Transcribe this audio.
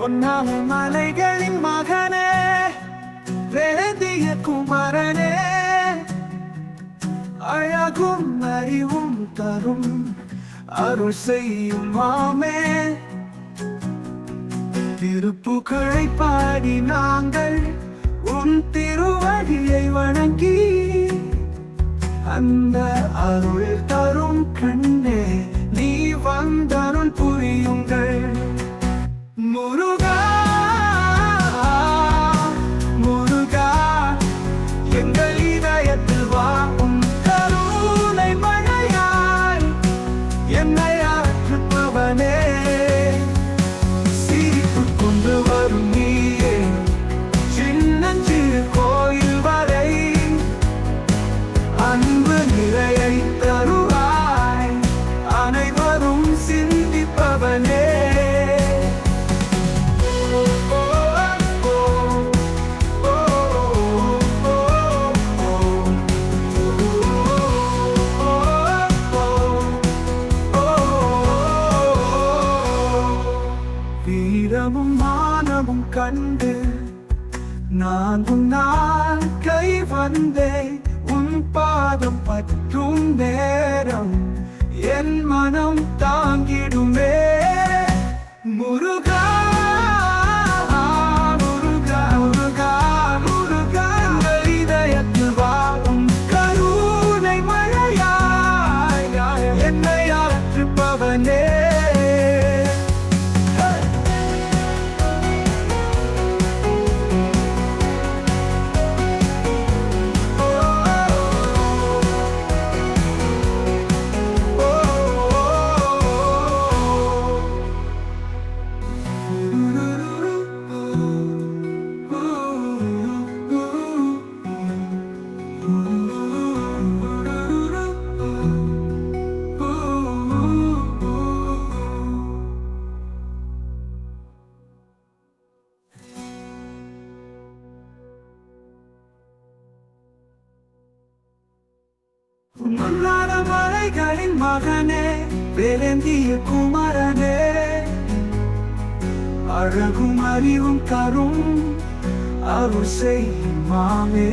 பொன்னான மலைகளின் மகனே, வேதிய குமரனே, அழகும் அறிவும் தரும் அருள் செய்யும் மாமே. திருப்புகழை பாடி நாங்கள் உன் திருவடியை வணங்கி, அந்த அருள் தரும் கண்ணே நீ வந்தருள் புரியுங்கள். முருகா முருகா, எங்கள் இதயத்தில் வா உன் கருணை மழையாய் என்னை ஆற்றுபவனே. சிரிப்பு கொண்டு வரும் நீயே, சின்னஞ்சிறு கோயில் வரை அன்பு நிறையை தருவாய், அனைவரும் சிந்திப்பவனே. வீரமும் மானமும் கண்டு நான் உன்னால் கை வந்தேன். உன் பாதம் பற்றும் நேரம் என் மனம் தாங்கிடுமே. முருகா முருகா முருகா முருகா, எங்கள் இதயத்தில் வாழும் கருணை மழையாய் என்னை ஆற்றுபவனே. பொன்னான மலைகளின் மகனே, வேதிய குமரனே, அழகும் அறிவும் தரும் அருள் செய்யும் மாமே.